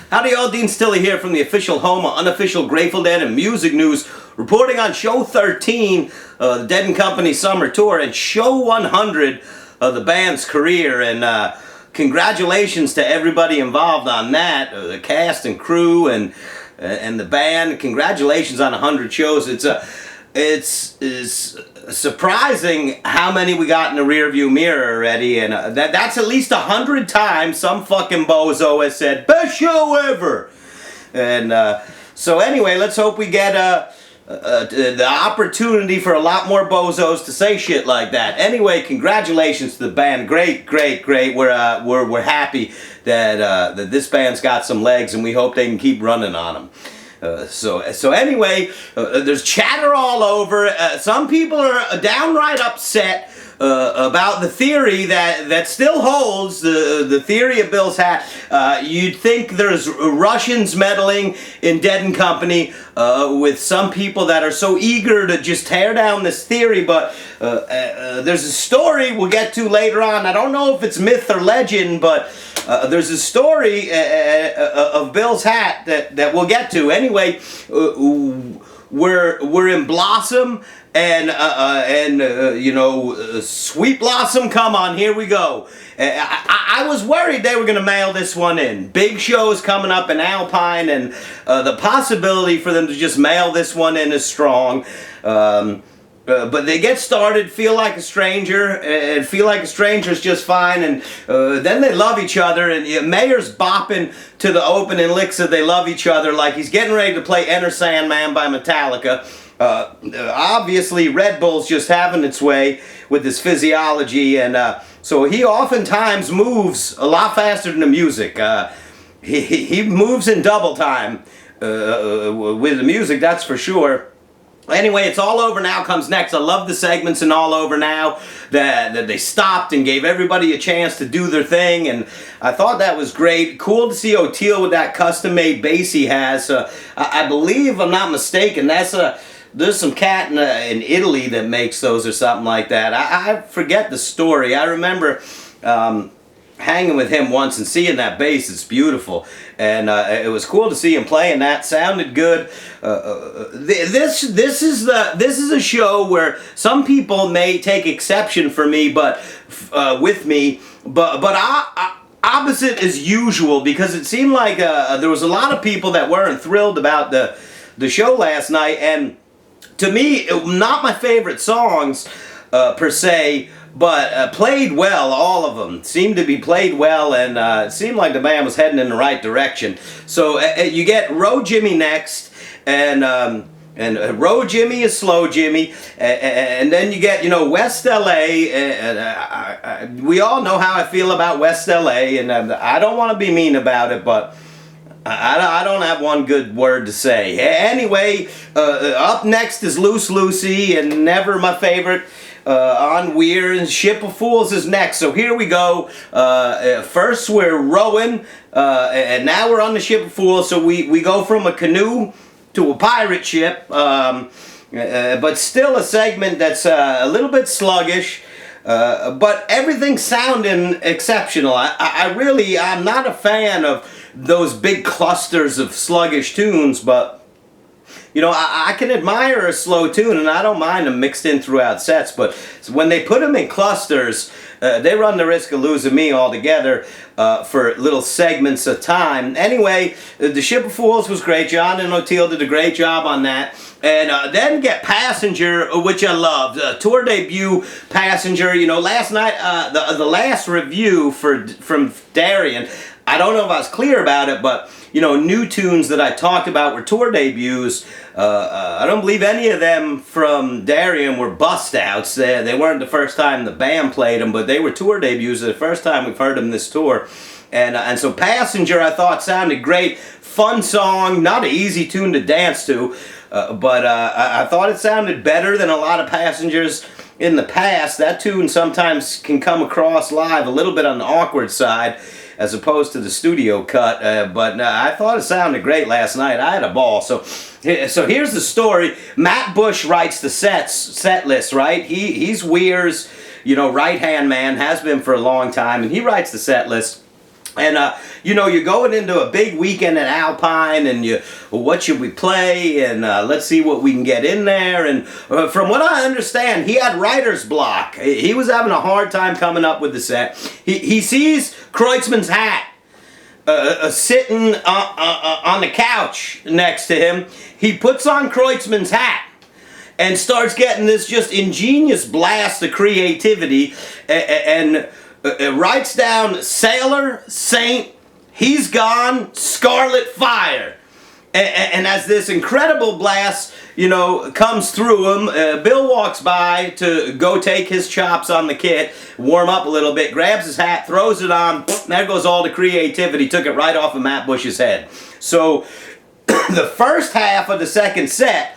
Howdy y'all, Dean Stilley here from the official home of unofficial Grateful Dead and music news, reporting on show 13, the Dead and Company summer tour, and show 100 of the band's career. And congratulations to everybody involved on that, the cast and crew and the band. Congratulations on 100 shows. It's surprising how many we got in the rearview mirror already, and that's at least 100 times some fucking bozo has said, best show ever. And so anyway, let's hope we get the opportunity for a lot more bozos to say shit like that. Anyway, congratulations to the band. Great. We're happy that that this band's got some legs, and we hope they can keep running on them. So anyway, there's chatter all over. Some people are downright upset about the theory that still holds, the theory of Bill's hat. You'd think there's Russians meddling in Dead and Company, with some people that are so eager to just tear down this theory, but there's a story we'll get to later on. I don't know if it's myth or legend, but there's a story of Bill's hat that we'll get to. Anyway, we're in Blossom, and you know, Sweet Blossom, come on, here we go. I was worried they were going to mail this one in. Big shows coming up in Alpine, and the possibility for them to just mail this one in is strong. But they get started, Feel Like a Stranger, and Feel Like a Stranger is just fine, and then they love each other, and Mayer's bopping to the opening licks of They Love Each Other like he's getting ready to play Enter Sandman by Metallica. Obviously Red Bull's just having its way with his physiology, and so he oftentimes moves a lot faster than the music. He moves in double time with the music, that's for sure. Anyway, It's All Over Now comes next. I love the segments in All Over Now that they stopped and gave everybody a chance to do their thing, and I thought that was great. Cool to see Oteil with that custom-made bass he has. I believe, I'm not mistaken, there's some cat in Italy that makes those or something like that. I forget the story. I remember hanging with him once and seeing that bass. It's beautiful, and it was cool to see him playing that. Sounded good. This is a show where some people may take exception for me, but opposite as usual, because it seemed like there was a lot of people that weren't thrilled about the show last night, and to me, not my favorite songs per se, but played well. All of them seemed to be played well, and it seemed like the band was heading in the right direction. So you get Row Jimmy next, and Row Jimmy is Slow Jimmy, and then you get, you know, West LA, and we all know how I feel about West LA, and I don't want to be mean about it, but I don't have one good word to say. Anyway, up next is Loose Lucy, and never my favorite, on Weird, and Ship of Fools is next. So here we go. First we're rowing, and now we're on the Ship of Fools, so we go from a canoe to a pirate ship, but still a segment that's a little bit sluggish. But everything's sounding exceptional. I'm not a fan of those big clusters of sluggish tunes, but you know, I can admire a slow tune, and I don't mind them mixed in throughout sets, but when they put them in clusters, they run the risk of losing me altogether for little segments of time. Anyway, the Ship of Fools was great. John and Oteil did a great job on that. And then get Passenger, which I loved. Tour debut, Passenger. You know, last night, the last review from Darian, I don't know if I was clear about it, but, you know, new tunes that I talked about were tour debuts. I don't believe any of them from Darian were bust-outs. They weren't the first time the band played them, but they were tour debuts. The first time we've heard them this tour. And so Passenger, I thought, sounded great. Fun song, not an easy tune to dance to, but I thought it sounded better than a lot of Passengers in the past. That tune sometimes can come across live a little bit on the awkward side, as opposed to the studio cut, but I thought it sounded great last night. I had a ball. So here's the story. Matt Bush writes the set list, right? He's Weir's, you know, right-hand man, has been for a long time, and he writes the set list. And, you know, you're going into a big weekend at Alpine, and what should we play? And let's see what we can get in there. And from what I understand, he had writer's block. He was having a hard time coming up with the set. He sees Kreutzmann's hat sitting on the couch next to him. He puts on Kreutzmann's hat and starts getting this just ingenious blast of creativity, and writes down Sailor, Saint, He's Gone, Scarlet Fire. And as this incredible blast, you know, comes through him, Bill walks by to go take his chops on the kit, warm up a little bit, grabs his hat, throws it on, there goes all the creativity, took it right off of Matt Bush's head. So, the first half of the second set,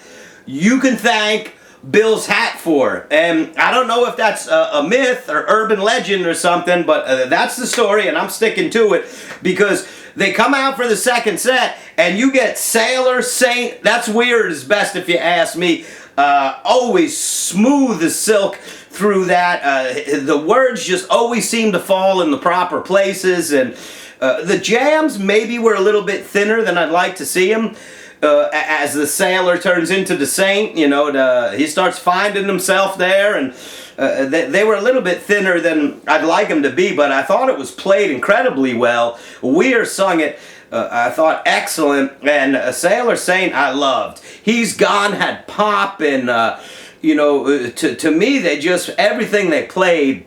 you can thank Bill's hat for. And I don't know if that's a myth or urban legend or something, but that's the story, and I'm sticking to it, because they come out for the second set and you get Sailor, Saint. That's weird as best if you ask me. Always smooth as silk through that. The words just always seem to fall in the proper places, and the jams maybe were a little bit thinner than I'd like to see them. As the Sailor turns into the Saint, you know, he starts finding himself there, and they were a little bit thinner than I'd like them to be, but I thought it was played incredibly well. Weir sung it, I thought, excellent, and Sailor Saint I loved. He's Gone had pop, and, you know, to me, they just, everything they played,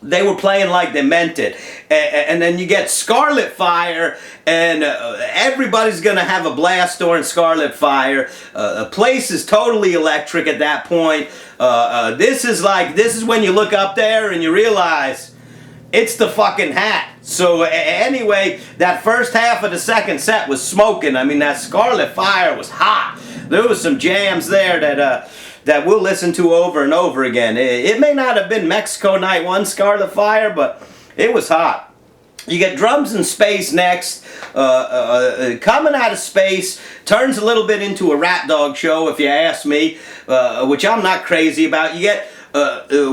they were playing like they meant it. And then you get Scarlet Fire, and everybody's going to have a blast during Scarlet Fire. The place is totally electric at that point. This is when you look up there and you realize it's the fucking hat. So anyway, that first half of the second set was smoking. I mean, that Scarlet Fire was hot. There was some jams there that we'll listen to over and over again. It may not have been Mexico Night 1 Scarlet Fire, but it was hot. You get Drums in Space next. Coming Out of Space turns a little bit into a Rat Dog show, if you ask me, which I'm not crazy about. You get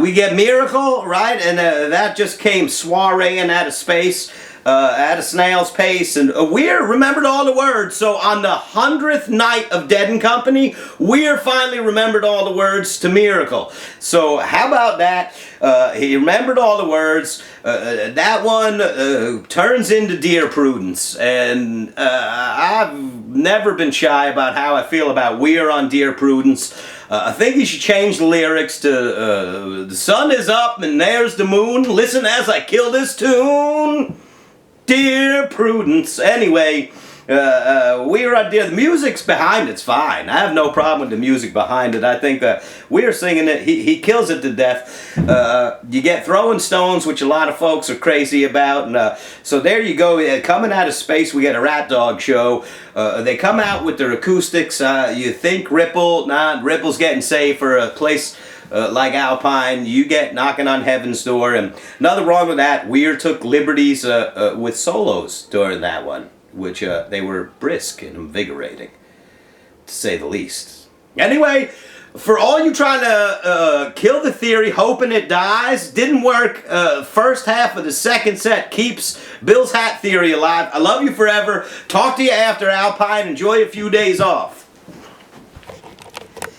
we get Miracle, right? And that just came soireeing out of space. At a snail's pace, and Weir remembered all the words. So on the 100th night of Dead and Company, Weir finally remembered all the words to Miracle. So how about that? He remembered all the words. That one turns into Dear Prudence, and I've never been shy about how I feel about Weir on Dear Prudence. I think he should change the lyrics to the sun is up and there's the moon. Listen as I kill this tune. Dear Prudence. Anyway, We're on Dear. The music's behind it's fine. I have no problem with the music behind it. I think We're singing it. He kills it to death. You get Throwing Stones, which a lot of folks are crazy about. And so there you go. Coming Out of Space, we get a Rat Dog show. They come out with their acoustics. You think Ripple. Nah, Ripple's getting saved for a place like Alpine. You get Knocking on Heaven's Door, and nothing wrong with that. Weir took liberties with solos during that one, which they were brisk and invigorating, to say the least. Anyway, for all you trying to kill the theory, hoping it dies, didn't work. First half of the second set keeps Bill's hat theory alive. I love you forever. Talk to you after Alpine. Enjoy a few days off.